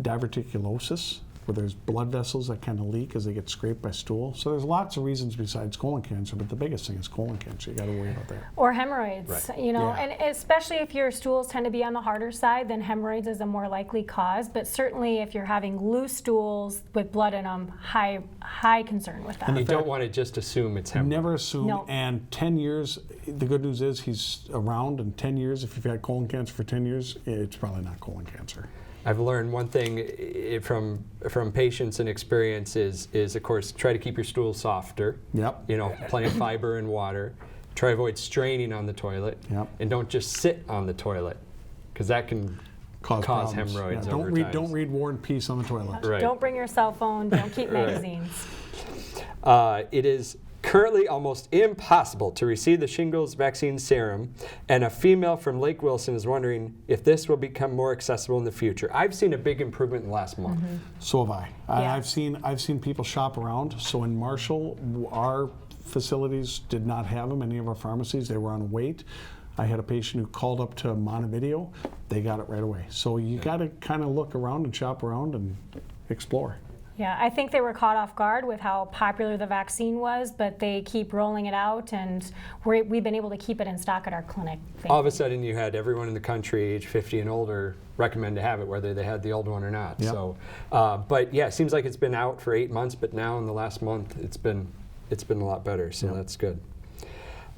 Speaker 3: diverticulosis, where there's blood vessels that kind of leak as they get scraped by stool. So there's lots of reasons besides colon cancer, but the biggest thing is colon cancer. You got to worry about that.
Speaker 2: Or hemorrhoids,
Speaker 1: right.
Speaker 3: Yeah.
Speaker 2: And especially if your stools tend to be on the harder side, then hemorrhoids is a more likely cause. But certainly if you're having loose stools with blood in them, high concern with that.
Speaker 1: And you don't want to just assume it's hemorrhoids.
Speaker 3: Never assume.
Speaker 2: No.
Speaker 3: And 10 years, the good news is he's around, and 10 years, if you've had colon cancer for 10 years, it's probably not colon cancer.
Speaker 1: I've learned one thing from patients and experience is of course try to keep your stool softer.
Speaker 3: Yep.
Speaker 1: Plenty of fiber and water. Try to avoid straining on the toilet.
Speaker 3: Yep.
Speaker 1: And don't just sit on the toilet, because that can cause
Speaker 3: problems.
Speaker 1: hemorrhoids
Speaker 3: Yeah,
Speaker 1: over time.
Speaker 3: Don't read War and Peace on the toilet.
Speaker 1: Right.
Speaker 2: Don't bring your cell phone. Don't keep magazines.
Speaker 1: It is currently almost impossible to receive the shingles vaccine serum, and a female from Lake Wilson is wondering if this will become more accessible in the future. I've seen a big improvement in the last month.
Speaker 3: So have I.
Speaker 2: Yeah.
Speaker 3: I've seen people shop around. So in Marshall, our facilities did not have them. Any of our pharmacies, they were on wait. I had a patient who called up to Montevideo. They got it right away. So you got to kind of look around and shop around and explore.
Speaker 2: Yeah, I think they were caught off guard with how popular the vaccine was, but they keep rolling it out, and we've been able to keep it in stock at our clinic.
Speaker 1: All of a sudden, you had everyone in the country, age 50 and older, recommend to have it, whether they had the old one or not.
Speaker 3: Yep.
Speaker 1: So, but yeah, it seems like it's been out for 8 months, but now in the last month, it's been a lot better. So that's good.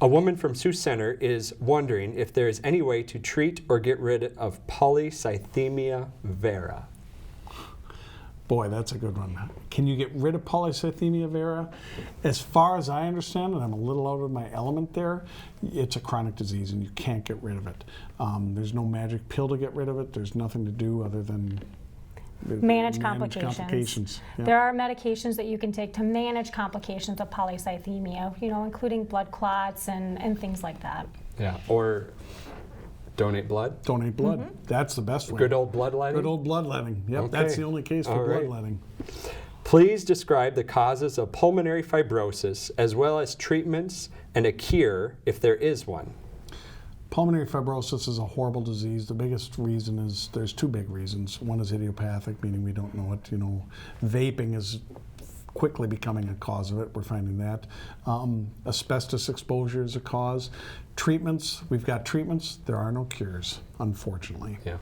Speaker 1: A woman from Sioux Center is wondering if there is any way to treat or get rid of Polycythemia Vera.
Speaker 3: Boy, that's a good one. Can you get rid of Polycythemia Vera? As far as I understand, and I'm a little out of my element there, it's a chronic disease and you can't get rid of it. There's no magic pill to get rid of it. There's nothing to do other than
Speaker 2: manage complications.
Speaker 3: Yeah.
Speaker 2: There are medications that you can take to manage complications of polycythemia, including blood clots and things like that.
Speaker 1: Yeah, or donate blood.
Speaker 3: Donate blood. That's the best way.
Speaker 1: Good old bloodletting.
Speaker 3: Good old bloodletting. Yep,
Speaker 1: Okay.
Speaker 3: that's the only case for
Speaker 1: All right.
Speaker 3: bloodletting.
Speaker 1: Please describe the causes of pulmonary fibrosis as well as treatments and a cure if there is one.
Speaker 3: Pulmonary fibrosis is a horrible disease. The biggest reason is, there's two big reasons. One is idiopathic, meaning we don't know it. Vaping is quickly becoming a cause of it. We're finding that. Asbestos exposure is a cause. Treatments, we've got treatments. There are no cures, unfortunately.
Speaker 1: Yeah.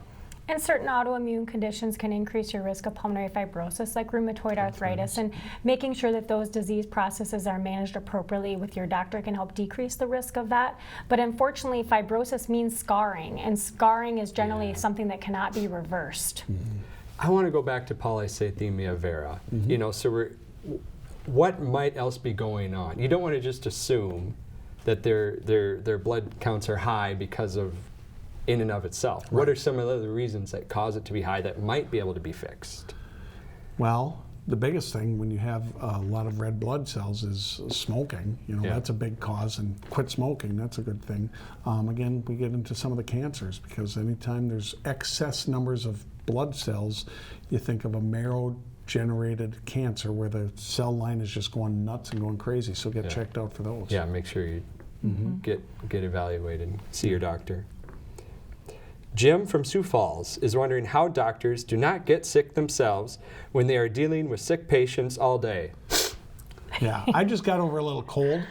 Speaker 2: And certain autoimmune conditions can increase your risk of pulmonary fibrosis, like rheumatoid arthritis, and making sure that those disease processes are managed appropriately with your doctor can help decrease the risk of that. But unfortunately, fibrosis means scarring, and scarring is generally something that cannot be reversed.
Speaker 1: I want to go back to Polycythemia Vera. So what might else be going on? You don't want to just assume that their blood counts are high because of in and of itself. Right. What are some of the other reasons that cause it to be high that might be able to be fixed?
Speaker 3: Well, the biggest thing when you have a lot of red blood cells is smoking. That's a big cause, and quit smoking, that's a good thing. Again, we get into some of the cancers because anytime there's excess numbers of blood cells, you think of a marrow-generated cancer where the cell line is just going nuts and going crazy, so get checked out for those.
Speaker 1: Yeah, make sure you get evaluated, see your doctor. Jim from Sioux Falls is wondering how doctors do not get sick themselves when they are dealing with sick patients all day.
Speaker 3: Yeah, I just got over a little cold.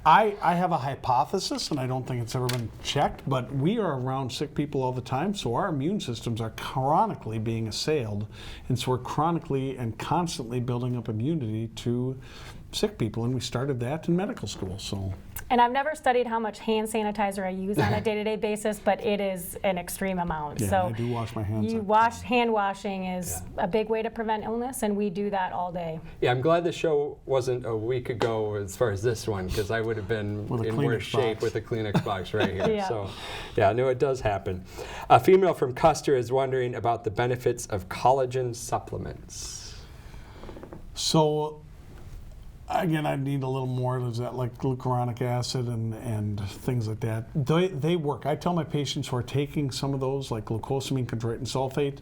Speaker 3: I have a hypothesis, and I don't think it's ever been checked, but we are around sick people all the time, so our immune systems are chronically being assailed, and so we're chronically and constantly building up immunity to sick people, and we started that in medical school.
Speaker 2: And I've never studied how much hand sanitizer I use on a day-to-day basis, but it is an extreme amount.
Speaker 3: Yeah,
Speaker 2: So
Speaker 3: I do wash my hands.
Speaker 2: Hand washing is a big way to prevent illness, and we do that all day.
Speaker 1: Yeah, I'm glad the show wasn't a week ago as far as this one, because I would have been in worse shape with a Kleenex box right here.
Speaker 2: Yeah.
Speaker 1: So, yeah, no, it does happen. A female from Custer is wondering about the benefits of collagen supplements.
Speaker 3: So, again, I need a little more. Is that like glucuronic acid and things like that? They work. I tell my patients who are taking some of those, like glucosamine, chondroitin sulfate,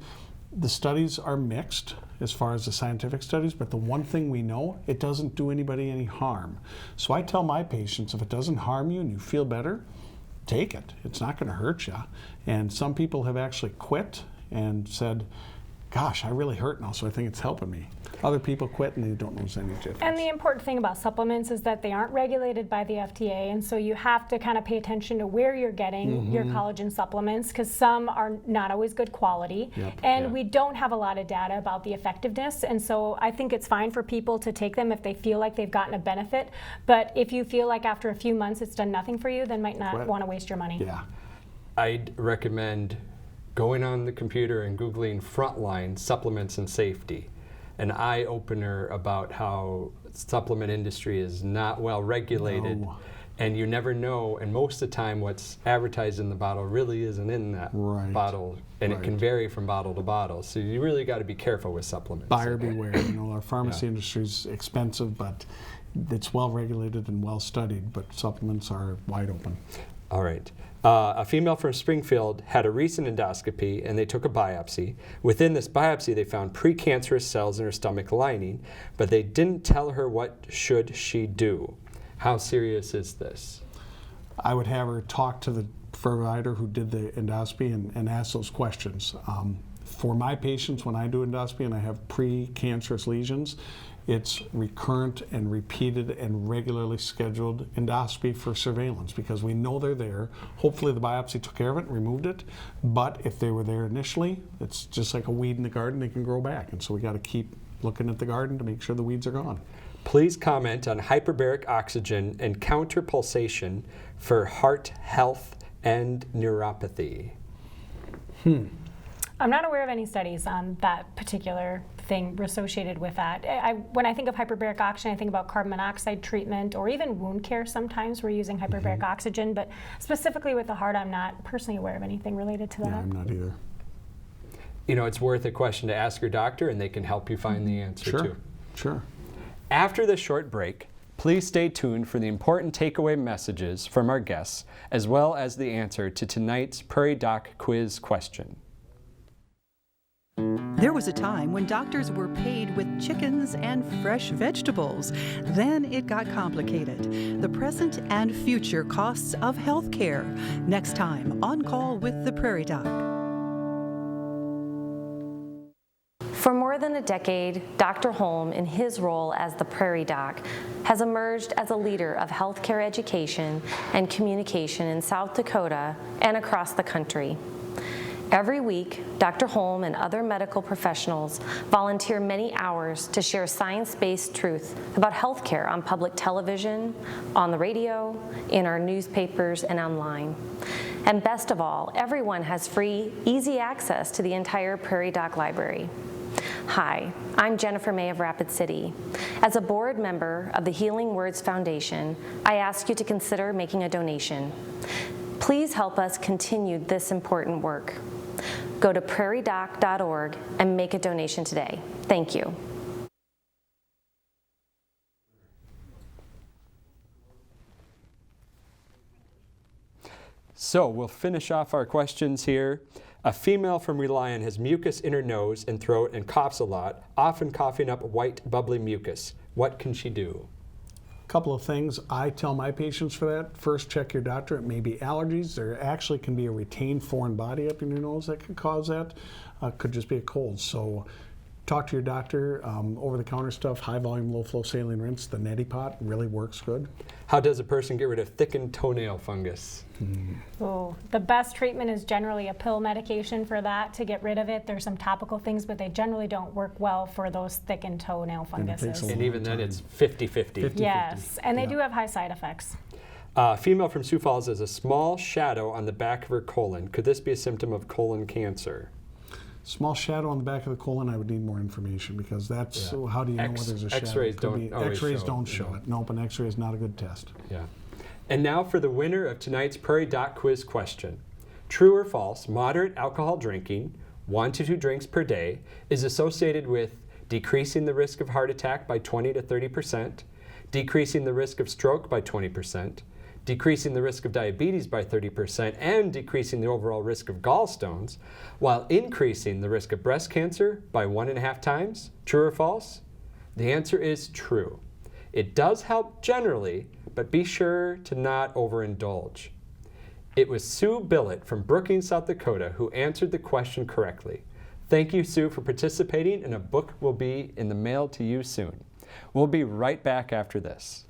Speaker 3: the studies are mixed as far as the scientific studies, but the one thing we know, it doesn't do anybody any harm. So I tell my patients, if it doesn't harm you and you feel better, take it. It's not going to hurt you. And some people have actually quit and said, gosh, I really hurt now, so I think it's helping me. Other people quit and they don't notice any difference.
Speaker 2: And the important thing about supplements is that they aren't regulated by the FDA, and so you have to kind of pay attention to where you're getting your collagen supplements, because some are not always good quality, and we don't have a lot of data about the effectiveness, and so I think it's fine for people to take them if they feel like they've gotten a benefit, but if you feel like after a few months it's done nothing for you, then might not want to waste your money.
Speaker 3: Yeah.
Speaker 1: I'd recommend going on the computer and Googling frontline supplements and safety. An eye-opener about how supplement industry is not well regulated, and you never know, and most of the time what's advertised in the bottle really isn't in that bottle, and it can vary from bottle to bottle, so you really got to be careful with supplements.
Speaker 3: Buyer beware. Our pharmacy industry is expensive, but it's well regulated and well studied, but supplements are wide open.
Speaker 1: All right. A female from Springfield had a recent endoscopy and they took a biopsy. Within this biopsy, they found precancerous cells in her stomach lining, but they didn't tell her what should she do. How serious is this?
Speaker 3: I would have her talk to the provider who did the endoscopy and ask those questions. For my patients, when I do endoscopy and I have precancerous lesions, it's recurrent and repeated and regularly scheduled endoscopy for surveillance because we know they're there. Hopefully the biopsy took care of it and removed it, but if they were there initially, it's just like a weed in the garden, they can grow back. And so we got to keep looking at the garden to make sure the weeds are gone.
Speaker 1: Please comment on hyperbaric oxygen and counter pulsation for heart health and neuropathy.
Speaker 2: I'm not aware of any studies on that particular thing associated with that. When I think of hyperbaric oxygen, I think about carbon monoxide treatment or even wound care. Sometimes we're using hyperbaric oxygen, but specifically with the heart, I'm not personally aware of anything related to that.
Speaker 3: Yeah, I'm not either.
Speaker 1: You know, it's worth a question to ask your doctor and they can help you find the answer too.
Speaker 3: Sure.
Speaker 1: After this short break, please stay tuned for the important takeaway messages from our guests, as well as the answer to tonight's Prairie Doc quiz question.
Speaker 7: There was a time when doctors were paid with chickens and fresh vegetables. Then it got complicated. The present and future costs of health care. Next time, On Call with the Prairie Doc.
Speaker 8: For more than a decade, Dr. Holm, in his role as the Prairie Doc, has emerged as a leader of healthcare education and communication in South Dakota and across the country. Every week, Dr. Holm and other medical professionals volunteer many hours to share science-based truth about healthcare on public television, on the radio, in our newspapers, and online. And best of all, everyone has free, easy access to the entire Prairie Doc library. Hi, I'm Jennifer May of Rapid City. As a board member of the Healing Words Foundation, I ask you to consider making a donation. Please help us continue this important work. Go to prairiedoc.org and make a donation today. Thank you.
Speaker 1: So we'll finish off our questions here. A female from Reliant has mucus in her nose and throat and coughs a lot, often coughing up white, bubbly mucus. What can she do?
Speaker 3: Couple of things I tell my patients for that. First, check your doctor. It may be allergies. There actually can be a retained foreign body up in your nose that could cause that. Could just be a cold. So talk to your doctor. Over-the-counter stuff, high-volume, low-flow saline rinse, the neti pot really works good.
Speaker 1: How does a person get rid of thickened toenail fungus?
Speaker 2: Oh, the best treatment is generally a pill medication for that to get rid of it. There's some topical things, but they generally don't work well for those thickened toenail funguses.
Speaker 1: And even then it's 50-50.
Speaker 2: Yes, and they do have high side effects.
Speaker 1: Female from Sioux Falls has a small shadow on the back of her colon. Could this be a symptom of colon cancer?
Speaker 3: Small shadow on the back of the colon, I would need more information because that's, how do you know whether there's a shadow?
Speaker 1: X-rays
Speaker 3: don't show it. Nope, an X-ray is not a good test.
Speaker 1: Yeah. And now for the winner of tonight's Prairie Doc quiz question. True or false, moderate alcohol drinking, 1 to 2 drinks per day, is associated with decreasing the risk of heart attack by 20 to 30%, decreasing the risk of stroke by 20%, decreasing the risk of diabetes by 30%, and decreasing the overall risk of gallstones, while increasing the risk of breast cancer by 1.5 times? True or false? The answer is true. It does help generally, but be sure to not overindulge. It was Sue Billett from Brookings, South Dakota, who answered the question correctly. Thank you, Sue, for participating, and a book will be in the mail to you soon. We'll be right back after this.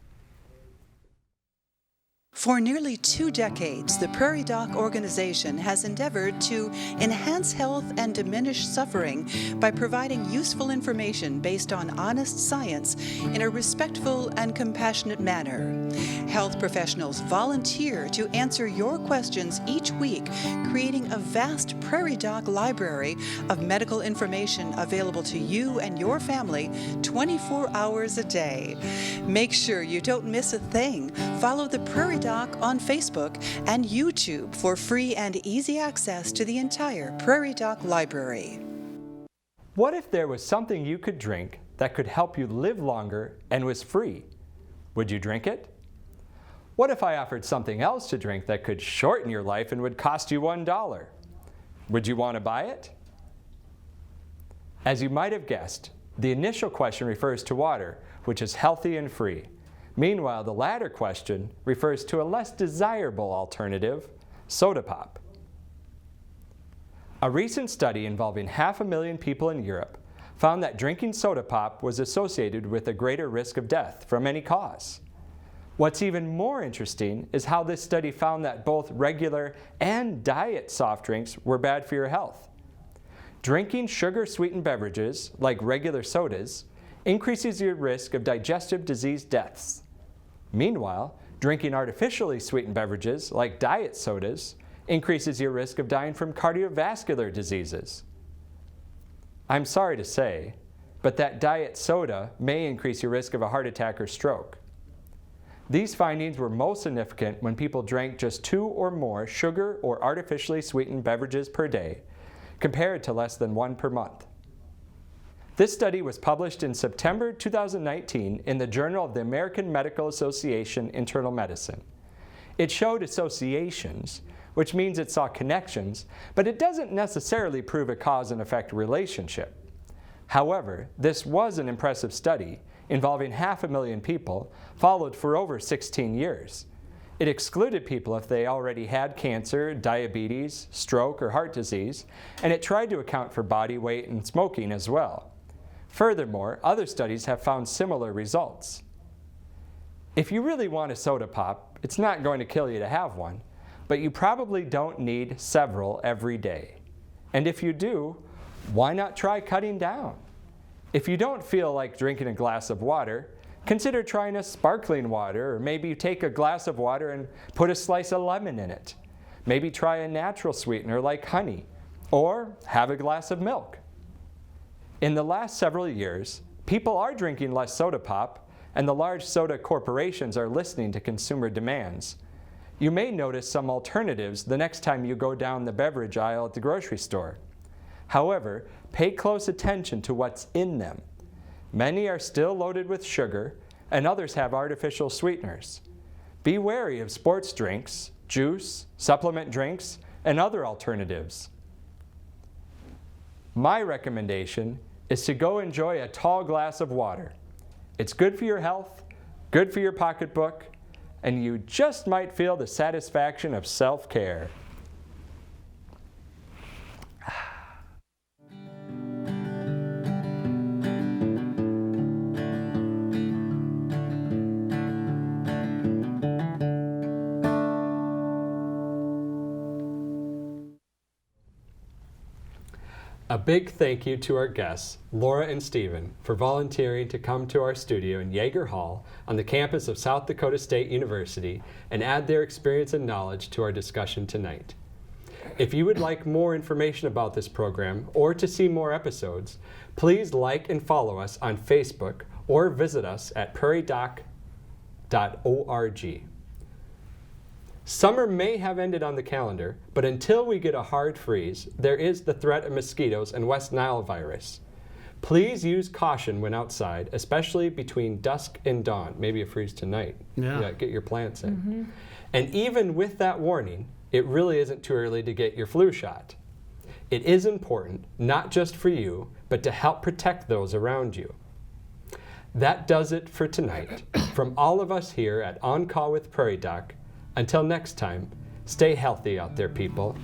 Speaker 7: For nearly 2 decades, the Prairie Doc organization has endeavored to enhance health and diminish suffering by providing useful information based on honest science in a respectful and compassionate manner. Health professionals volunteer to answer your questions each week, creating a vast Prairie Doc library of medical information available to you and your family 24 hours a day. Make sure you don't miss a thing. Follow the Prairie Doc on Facebook and YouTube for free and easy access to the entire Prairie Doc library.
Speaker 1: What if there was something you could drink that could help you live longer and was free? Would you drink it? What if I offered something else to drink that could shorten your life and would cost you $1? Would you want to buy it? As you might have guessed, the initial question refers to water, which is healthy and free. Meanwhile, the latter question refers to a less desirable alternative, soda pop. A recent study involving 500,000 people in Europe found that drinking soda pop was associated with a greater risk of death from any cause. What's even more interesting is how this study found that both regular and diet soft drinks were bad for your health. Drinking sugar-sweetened beverages, like regular sodas, increases your risk of digestive disease deaths. Meanwhile, drinking artificially sweetened beverages, like diet sodas, increases your risk of dying from cardiovascular diseases. I'm sorry to say, but that diet soda may increase your risk of a heart attack or stroke. These findings were most significant when people drank just 2 or more sugar or artificially sweetened beverages per day, compared to less than 1 per month. This study was published in September 2019 in the Journal of the American Medical Association Internal Medicine. It showed associations, which means it saw connections, but it doesn't necessarily prove a cause and effect relationship. However, this was an impressive study involving 500,000 people, followed for over 16 years. It excluded people if they already had cancer, diabetes, stroke, or heart disease, and it tried to account for body weight and smoking as well. Furthermore, other studies have found similar results. If you really want a soda pop, it's not going to kill you to have one, but you probably don't need several every day. And if you do, why not try cutting down? If you don't feel like drinking a glass of water, consider trying a sparkling water, or maybe you take a glass of water and put a slice of lemon in it. Maybe try a natural sweetener like honey, or have a glass of milk. In the last several years, people are drinking less soda pop, and the large soda corporations are listening to consumer demands. You may notice some alternatives the next time you go down the beverage aisle at the grocery store. However, pay close attention to what's in them. Many are still loaded with sugar, and others have artificial sweeteners. Be wary of sports drinks, juice, supplement drinks, and other alternatives. My recommendation is to go enjoy a tall glass of water. It's good for your health, good for your pocketbook, and you just might feel the satisfaction of self-care. A big thank you to our guests, Laura and Steven, for volunteering to come to our studio in Yeager Hall on the campus of South Dakota State University and add their experience and knowledge to our discussion tonight. If you would like more information about this program or to see more episodes, please like and follow us on Facebook or visit us at prairiedoc.org. Summer may have ended on the calendar, but until we get a hard freeze, there is the threat of mosquitoes and West Nile virus. Please use caution when outside, especially between dusk and dawn. Maybe a freeze tonight. Yeah, get your plants in. Mm-hmm. And even with that warning, it really isn't too early to get your flu shot. It is important, not just for you, but to help protect those around you. That does it for tonight. From all of us here at On Call with Prairie Doc, until next time, stay healthy out there, people.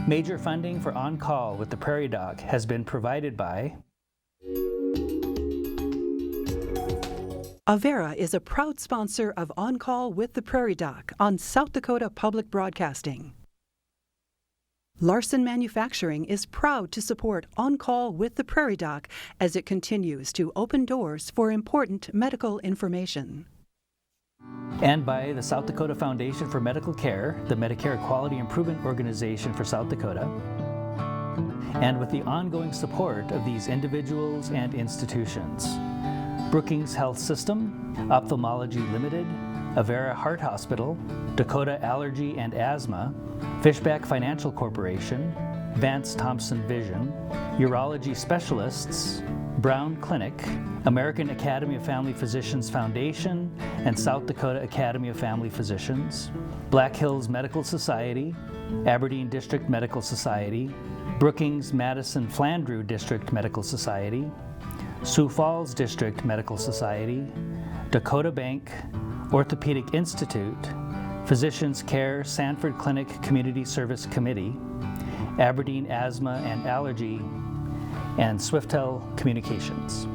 Speaker 9: Major funding for On Call with the Prairie Doc has been provided by
Speaker 7: Avera is a proud sponsor of On Call with the Prairie Doc on South Dakota Public Broadcasting.
Speaker 10: Larson Manufacturing is proud to support On Call with the Prairie Doc as it continues to open doors for important medical information.
Speaker 9: And by the South Dakota Foundation for Medical Care, the Medicare Quality Improvement Organization for South Dakota, and with the ongoing support of these individuals and institutions. Brookings Health System, Ophthalmology Limited, Avera Heart Hospital, Dakota Allergy and Asthma, Fishback Financial Corporation, Vance Thompson Vision, Urology Specialists, Brown Clinic, American Academy of Family Physicians Foundation, and South Dakota Academy of Family Physicians, Black Hills Medical Society, Aberdeen District Medical Society, Brookings Madison Flandreau District Medical Society, Sioux Falls District Medical Society, Dakota Bank, Orthopedic Institute, Physicians Care Sanford Clinic Community Service Committee, Aberdeen Asthma and Allergy, and Swiftel Communications.